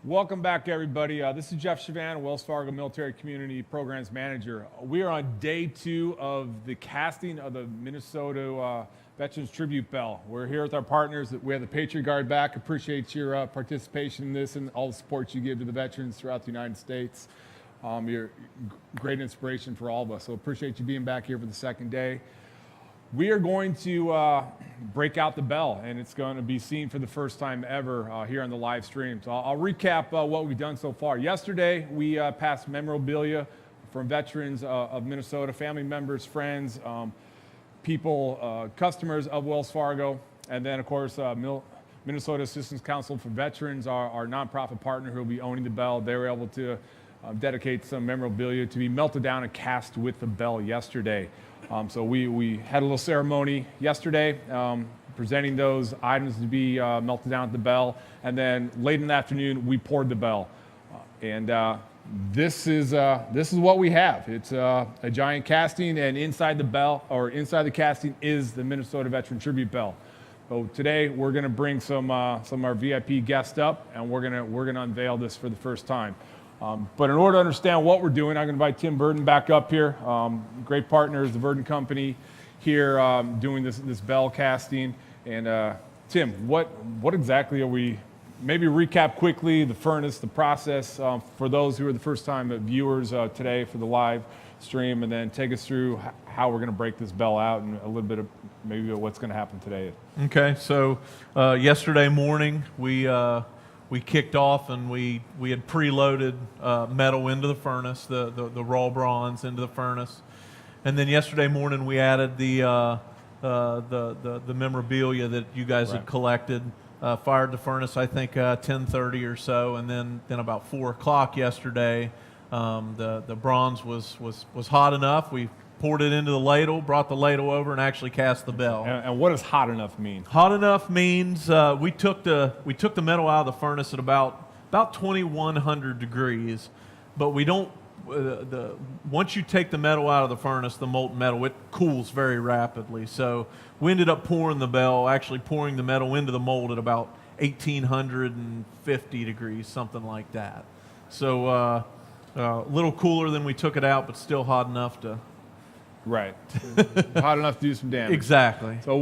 Welcome back, everybody. This is Jeff Chavan, Wells Fargo Military Community Programs Manager. We are on day 2 of the casting of the Minnesota Veterans Tribute Bell. We're here with our partners. We have the Patriot Guard back. Appreciate your participation in this and all the support you give to the veterans throughout the United States. You're great inspiration for all of us. So appreciate you being back here for the second day. We are going to break out the bell, and it's going to be seen for the first time ever here on the live stream. So I'll recap what we've done so far. Yesterday, we passed memorabilia from veterans of Minnesota, family members, friends, people, customers of Wells Fargo, and then, of course, Minnesota Assistance Council for Veterans, our nonprofit partner who will be owning the bell. They were able to dedicate some memorabilia to be melted down and cast with the bell yesterday. So we had a little ceremony yesterday, presenting those items to be melted down at the bell, and then late in the afternoon we poured the bell. This is what we have. It's a giant casting, and inside the bell, or inside the casting, is the Minnesota Veteran Tribute Bell. So today we're going to bring some of our VIP guests up, and we're going to unveil this for the first time. But in order to understand what we're doing, I'm going to invite Tim Verdin back up here. Great partners, the Verdin Company here, doing this bell casting. And Tim, what exactly are we? Maybe recap quickly the furnace, the process for those who are the first time viewers today for the live stream, and then take us through how we're going to break this bell out and a little bit of maybe what's going to happen today. Okay, so yesterday morning we kicked off, and we had preloaded metal into the furnace, the raw bronze into the furnace, and then yesterday morning we added the memorabilia that you guys had collected. Fired the furnace, I think 10:30 or so, and then about 4 o'clock yesterday, the bronze was hot enough. We poured it into the ladle, brought the ladle over, and actually cast the bell. And what does hot enough mean? Hot enough means we took the metal out of the furnace at about 2,100 degrees, but we don't. Once you take the metal out of the furnace, the molten metal, it cools very rapidly. So we ended up pouring the metal into the mold at about 1,850 degrees, something like that. So a little cooler than we took it out, but still hot enough to. Right, hot enough to do some damage. Exactly. So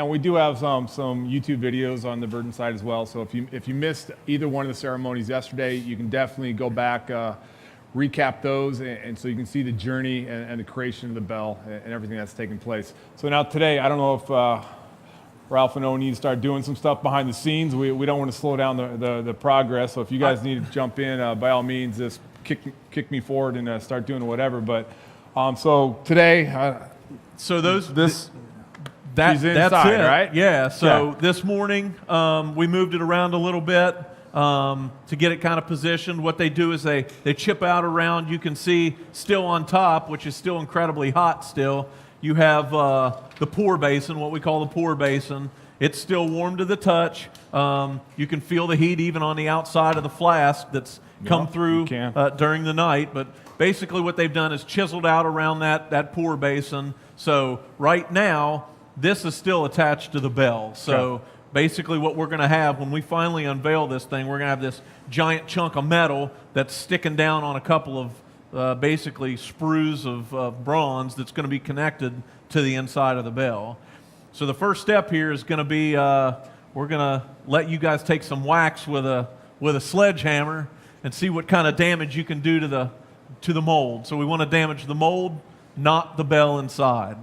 we do have some YouTube videos on the Verdin side as well. So if you missed either one of the ceremonies yesterday, you can definitely go back, recap those, and so you can see the journey and the creation of the bell and everything that's taken place. So now today, I don't know if Ralph and Owen need to start doing some stuff behind the scenes. We don't want to slow down the progress. So if you guys need to jump in, by all means, just kick me forward and start doing whatever. But so today, that's inside, it, right? Yeah. So this morning we moved it around a little bit to get it kind of positioned. What they do is they chip out around. You can see still on top, which is still incredibly hot. Still, you have the pour basin, what we call the pour basin. It's still warm to the touch. You can feel the heat even on the outside of the flask that's come through during the night. But basically what they've done is chiseled out around that pour basin. So right now, this is still attached to the bell. So basically what we're going to have when we finally unveil this thing, we're going to have this giant chunk of metal that's sticking down on a couple of basically sprues of bronze that's going to be connected to the inside of the bell. So the first step here is going to be we're going to let you guys take some wax with a sledgehammer and see what kind of damage you can do to the mold. So we want to damage the mold, not the bell inside.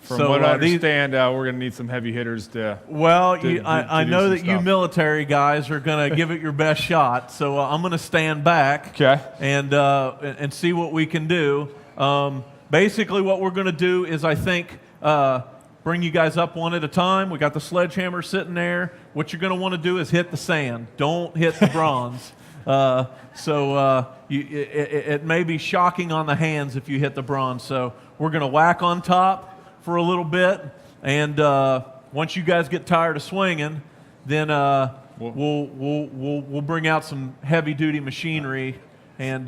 From what I understand, we're going to need some heavy hitters to. Well, I know that you military guys are going to give it your best shot. So I'm going to stand back and see what we can do. Basically, what we're going to do is, I think, bring you guys up one at a time. We got the sledgehammer sitting there. What you're going to want to do is hit the sand. Don't hit the bronze. It may be shocking on the hands if you hit the bronze. So we're going to whack on top for a little bit, and once you guys get tired of swinging, then we'll bring out some heavy-duty machinery and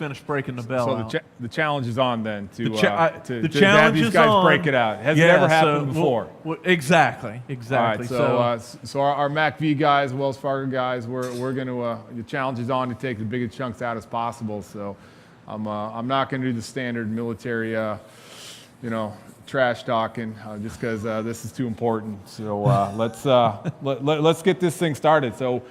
finish breaking the bell So out. the challenge is on then to The have challenge these is guys on. break it out. Has it Yeah, ever happened so before? Exactly. All right, so our MACV guys, Wells Fargo guys, we're going to the challenge is on to take the biggest chunks out as possible. So I'm not going to do the standard military, trash talking just because this is too important. So let's get this thing started. So.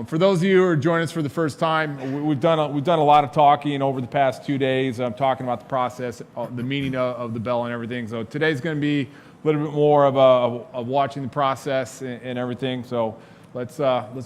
For those of you who are joining us for the first time, we've done a lot of talking over the past 2 days. I'm talking about the process, the meaning of the bell and everything. So today's going to be a little bit more of watching the process and everything. So let's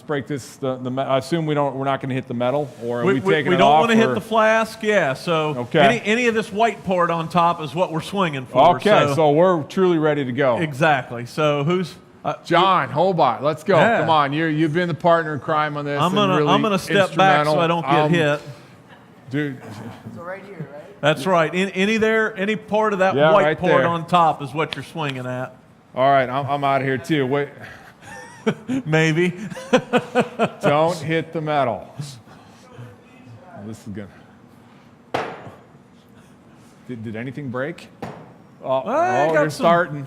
break this. I assume we're not going to hit the metal, or are we taking we it don't off? want to hit the flask. Yeah. So okay. any of this white part on top is what we're swinging for. Okay. So we're truly ready to go. Exactly. So who's John Hobart, let's go. Yeah. Come on, you've been the partner in crime on this. I'm gonna step back so I don't get hit. Dude. So right here, right? That's right. Any part of that white right part there on top is what you're swinging at. All right, I'm out of here too. Wait. Maybe. Don't hit the metal. This is good. Did anything break? You're starting.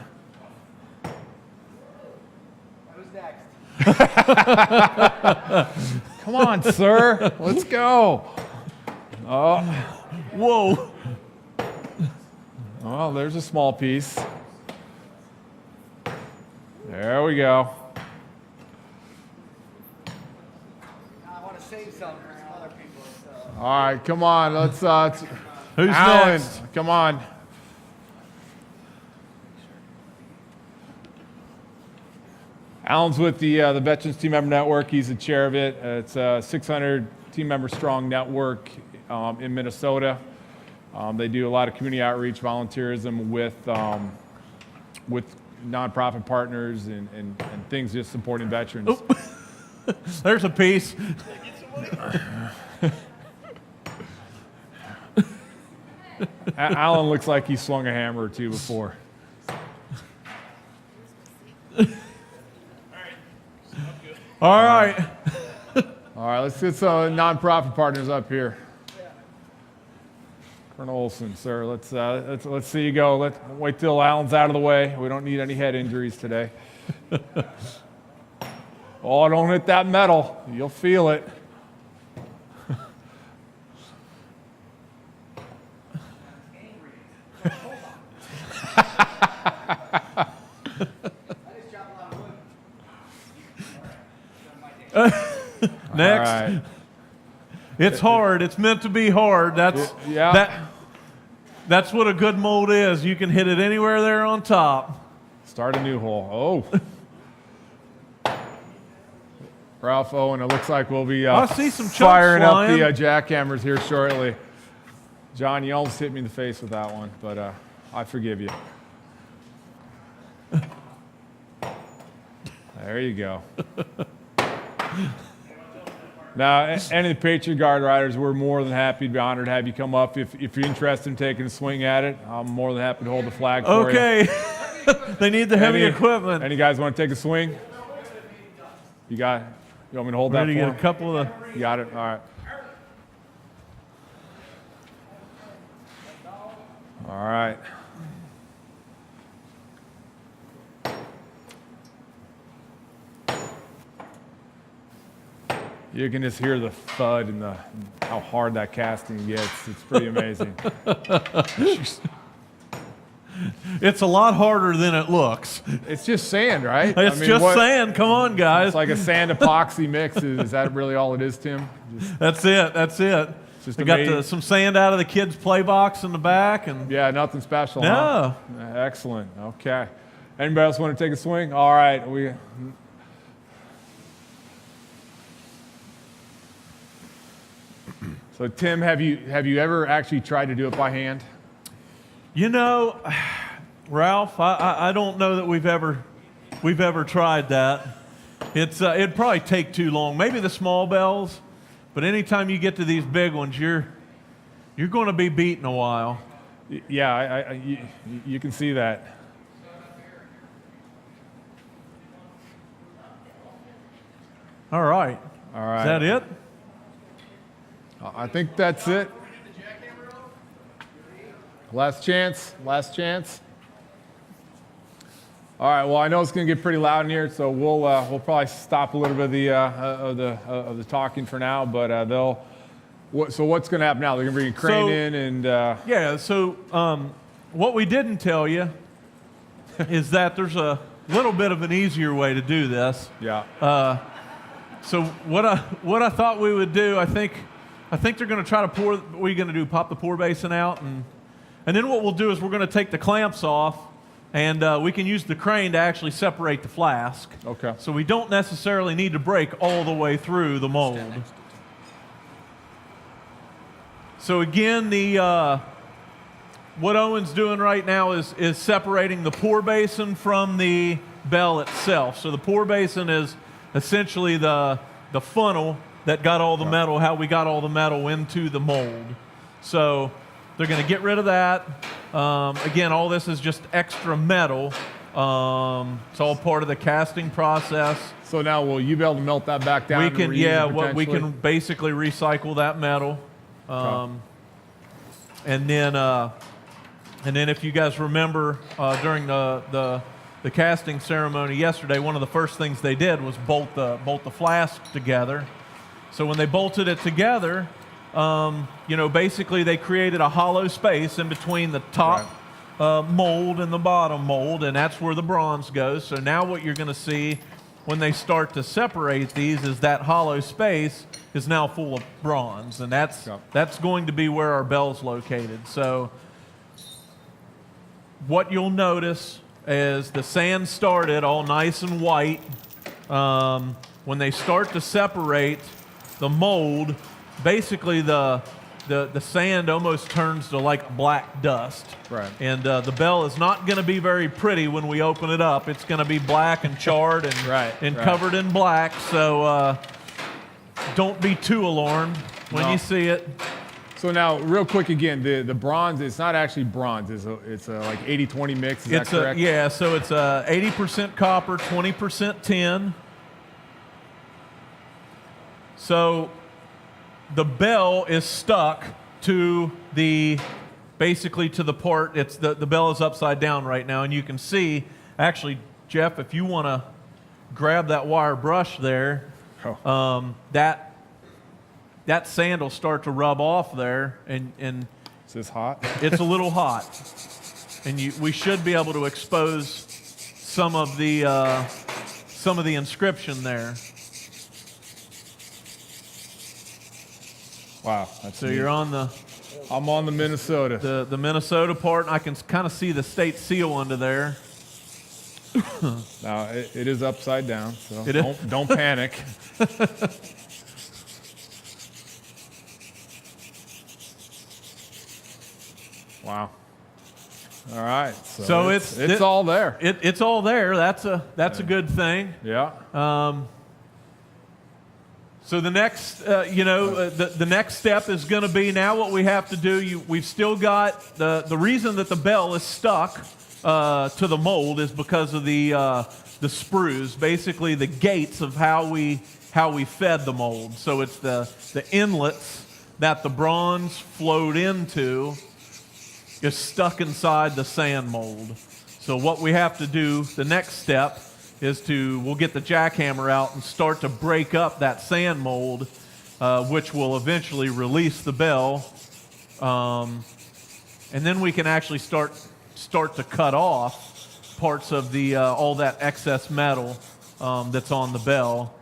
Come on, sir. Let's go. Whoa. Oh, there's a small piece. There we go. I want to save some for some other people. So. All right, come on. Let's. Who's Alan, next? come on. Alan's with the Veterans Team Member Network. He's the chair of it. It's a 600 team member strong network in Minnesota. They do a lot of community outreach, volunteerism with nonprofit partners and things just supporting veterans. Oh. There's a piece. Alan looks like he swung a hammer or two before. All right. All right, let's get some nonprofit partners up here. Colonel Olson, sir, let's see you go. Let's wait till Alan's out of the way. We don't need any head injuries today. Oh, don't hit that metal. You'll feel it. Next. All right. It's hard. It's meant to be hard. That's what a good mold is. You can hit it anywhere there on top. Start a new hole. Oh. Ralph Owen, it looks like we'll be I see some chunks firing up flying. the jackhammers here shortly. John, you almost hit me in the face with that one, but I forgive you. There you go. Now, any of the Patriot Guard riders, we're more than happy to be honored to have you come up. If you're interested in taking a swing at it, I'm more than happy to hold the flag for you. Okay. They need the heavy equipment. Any guys want to take a swing? You want me to hold that Ready for to get him? a couple of... You got it? All right. All right. You can just hear the thud and how hard that casting gets. It's pretty amazing. It's a lot harder than it looks. It's just sand, right? It's just sand. Come on, guys. It's like a sand epoxy mix. Is that really all it is, Tim? That's it. That's it. Just We got amazing. some sand out of the kids' play box in the back, and Yeah, nothing special. No. Huh? Excellent. Okay. Anybody else want to take a swing? All right. So Tim, have you ever actually tried to do it by hand? you know, Ralph, I don't know that we've ever tried that. It'd probably take too long. Maybe the small bells, but anytime you get to these big ones, you're going to be beaten a while. Yeah, you can see that. All right. All right. Is that it? I think that's it. Last chance. Last chance. All right. Well, I know it's going to get pretty loud in here, so we'll probably stop a little bit of the talking for now. But So what's going to happen now? They're going to bring a crane in and. Yeah. So what we didn't tell you is that there's a little bit of an easier way to do this. Yeah. So what I thought we would do, I think they're going to try to pour. What are you going to do? Pop the pour basin out, and then what we'll do is we're going to take the clamps off, and we can use the crane to actually separate the flask. Okay. So we don't necessarily need to break all the way through the mold. So again, what Owen's doing right now is separating the pour basin from the bell itself. So the pour basin is essentially the funnel that got all the metal, how we got all the metal into the mold. So they're going to get rid of that. Again, all this is just extra metal. It's all part of the casting process. So now will you be able to melt that back down? We can, we can basically recycle that metal. And then if you guys remember during the casting ceremony yesterday, one of the first things they did was bolt the flask together. So when they bolted it together, basically they created a hollow space in between the top mold and the bottom mold, and that's where the bronze goes. So now what you're going to see when they start to separate these is that hollow space is now full of bronze, and that's going to be where our bell's located. So what you'll notice is the sand started all nice and white. When they start to separate the mold, basically the sand almost turns to like black dust. Right. And the bell is not going to be very pretty when we open it up. It's going to be black and charred and covered in black. So don't be too alarmed when you see it. So now, real quick again, the bronze, it's not actually bronze. It's a like 80-20 mix, is that correct? Yeah, so it's 80% copper, 20% tin. So the bell is stuck to basically to the part, it's the bell is upside down right now, and you can see, actually, Jeff, if you want to grab that wire brush there, that sand will start to rub off there, and is this hot? It's a little hot, and we should be able to expose some of the inscription there. Wow, that's So neat. you're on I'm on the Minnesota. The Minnesota part, and I can kind of see the state seal under there. Now it is upside down, so It is. don't panic. Wow. All right. So it's all there. It's all there. That's a good thing. Yeah. So the next, the next step is going to be now what we have to do. We've still got the reason that the bell is stuck to the mold is because of the sprues, basically the gates of how we fed the mold. So it's the inlets that the bronze flowed into is stuck inside the sand mold. So what we have to do, the next step, is we'll get the jackhammer out and start to break up that sand mold, which will eventually release the bell. And then we can actually start to cut off parts of all that excess metal that's on the bell.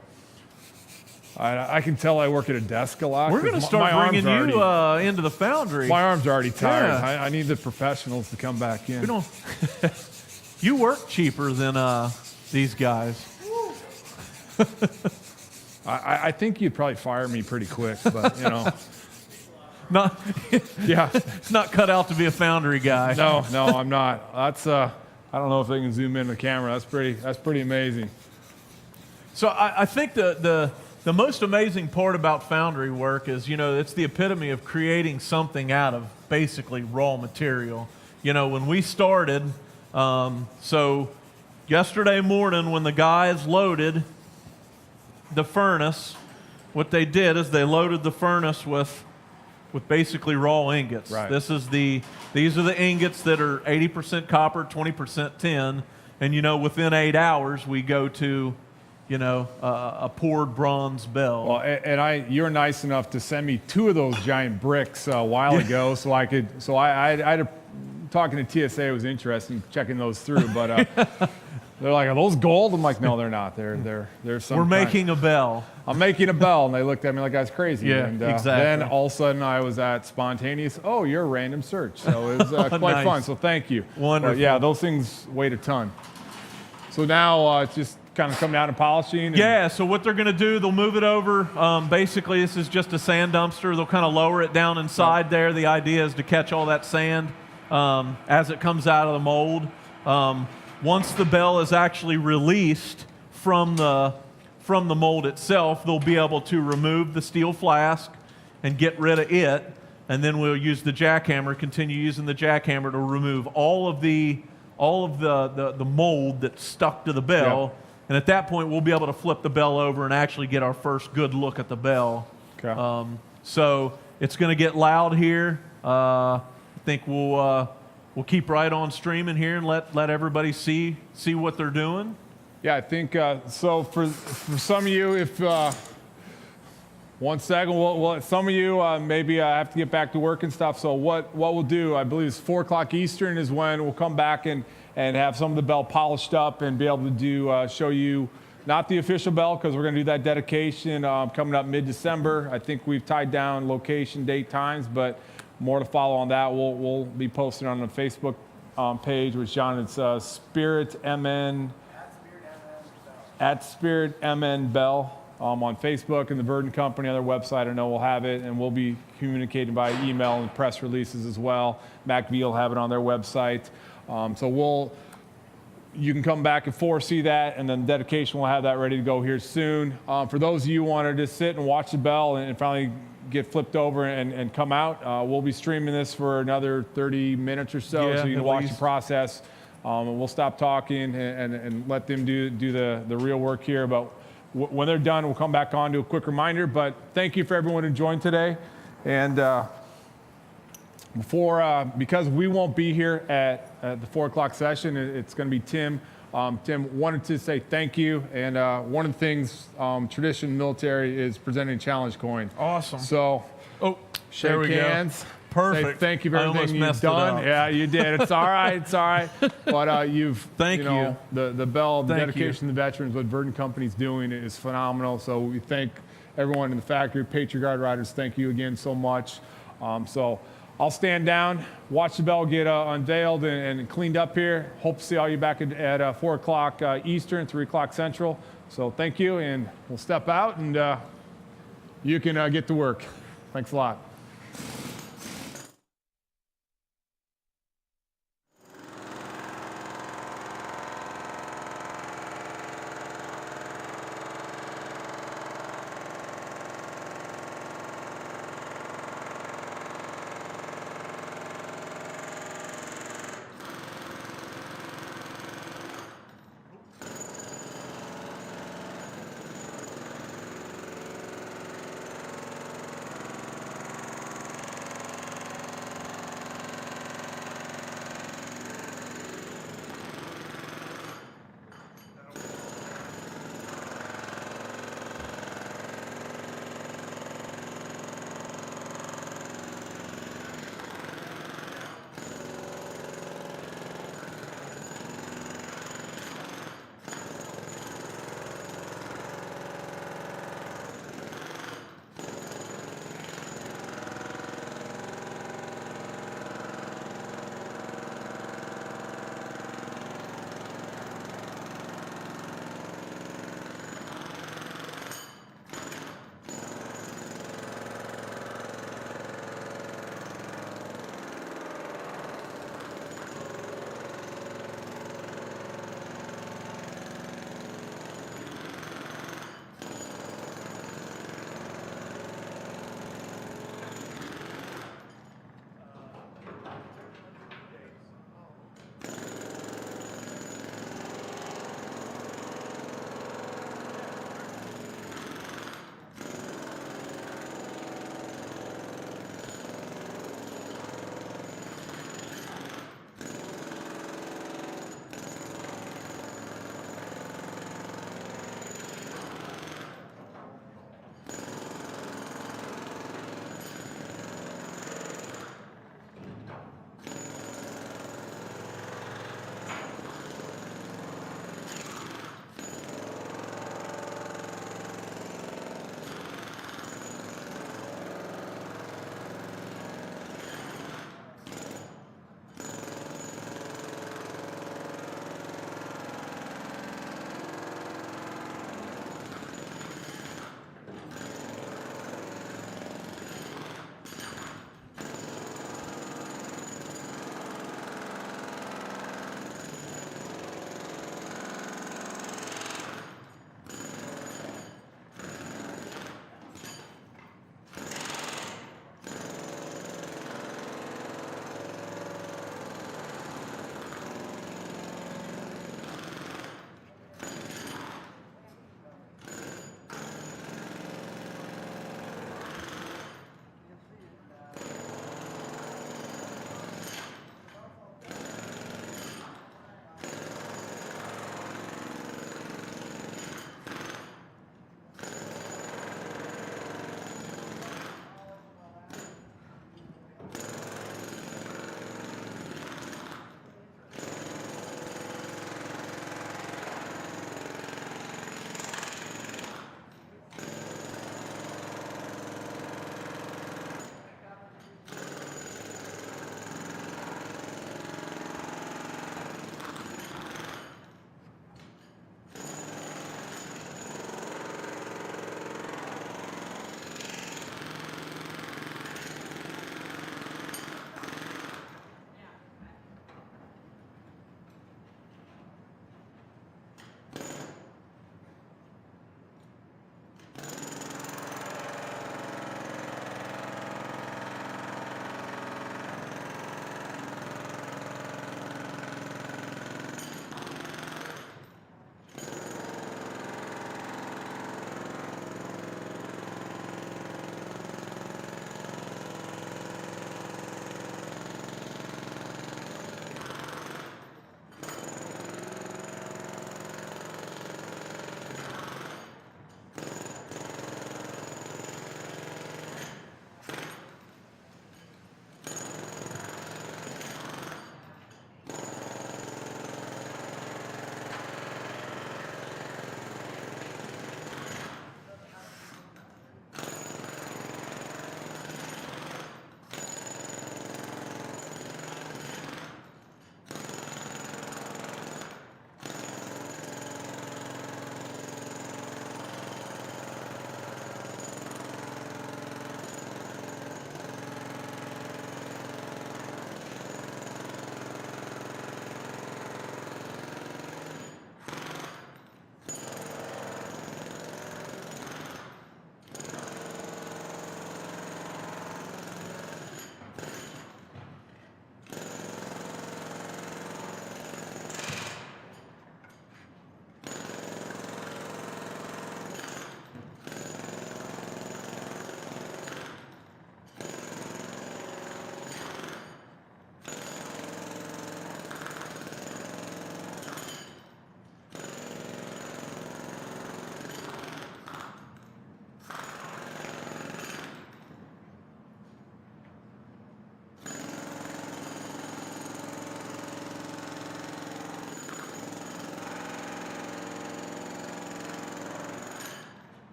I can tell I work at a desk a lot. We're going to start bringing you into the foundry. My arm's are already tired. Yeah. I need the professionals to come back in. We don't. You work cheaper than these guys. I think you'd probably fire me pretty quick, but Not, yeah. it's not cut out to be a foundry guy. No, I'm not. That's I don't know if they can zoom in the camera. That's pretty amazing. So I think the most amazing part about foundry work is, it's the epitome of creating something out of basically raw material. When we started, so yesterday morning when the guys loaded the furnace, what they did is they loaded the furnace with with basically raw ingots. Right. These are the ingots that are 80% copper, 20% tin, and within 8 hours we go to a poured bronze bell. Well, and you were nice enough to send me 2 of those giant bricks a while ago, so I had talking to TSA was interesting checking those through, but they're like, are those gold? I'm like, no, they're not. They're some. We're making a bell. I'm making a bell, and they looked at me like I was crazy. Yeah, and, exactly. Then all of a sudden I was at spontaneous. Oh, you're a random search, so it was quite Nice. fun. So thank you. Wonderful. But yeah, those things weighed a ton. So now it's just kind of come down to polishing. And Yeah, so what they're going to do, they'll move it over. Basically, this is just a sand dumpster. They'll kind of lower it down inside there. The idea is to catch all that sand as it comes out of the mold. Once the bell is actually released from the mold itself, they'll be able to remove the steel flask and get rid of it, and then we'll use the jackhammer, continue using the jackhammer to remove all of the mold that's stuck to the bell. Yeah. And at that point, we'll be able to flip the bell over and actually get our first good look at the bell. Okay. So it's going to get loud here. I think we'll keep right on streaming here and let everybody see what they're doing. Yeah, I think so. For some of you, if 1 second, some of you maybe have to get back to work and stuff. So what we'll do, I believe, is 4 o'clock Eastern is when we'll come back and have some of the bell polished up and be able to do show you not the official bell, because we're going to do that dedication coming up mid-December. I think we've tied down location, date, times, but more to follow on that. We'll be posting on the Facebook page, which John, it's Spirit MN at Spirit MN Bell on Facebook, and the Verdin Company on their website. I know we'll have it, and we'll be communicating by email and press releases as well. MacV will have it on their website. So you can come back at 4, see that, and then dedication, we'll have that ready to go here soon. For those of you who want to just sit and watch the bell and finally get flipped over and come out, we'll be streaming this for another 30 minutes or so, Yeah, so you can at watch least. the process. And we'll stop talking and let them do the real work here. But when they're done, we'll come back on to a quick reminder. But thank you for everyone who joined today. And because we won't be here at the 4 o'clock session, it's going to be Tim. Tim wanted to say thank you. And one of the things, tradition military is presenting a challenge coin. Awesome. So there we shake go. hands. Perfect. Say thank you for I almost everything you've messed it done. up. Yeah, you did. It's all right. It's all right. But Thank you. The bell, the Thank dedication to the veterans, what Verdin Company's doing is phenomenal. So we thank everyone in the factory, Patriot Guard Riders. Thank you again so much. So I'll stand down, watch the bell get unveiled and cleaned up here. Hope to see all you back at 4 o'clock Eastern, 3 o'clock Central. So thank you, and we'll step out and you can get to work. Thanks a lot.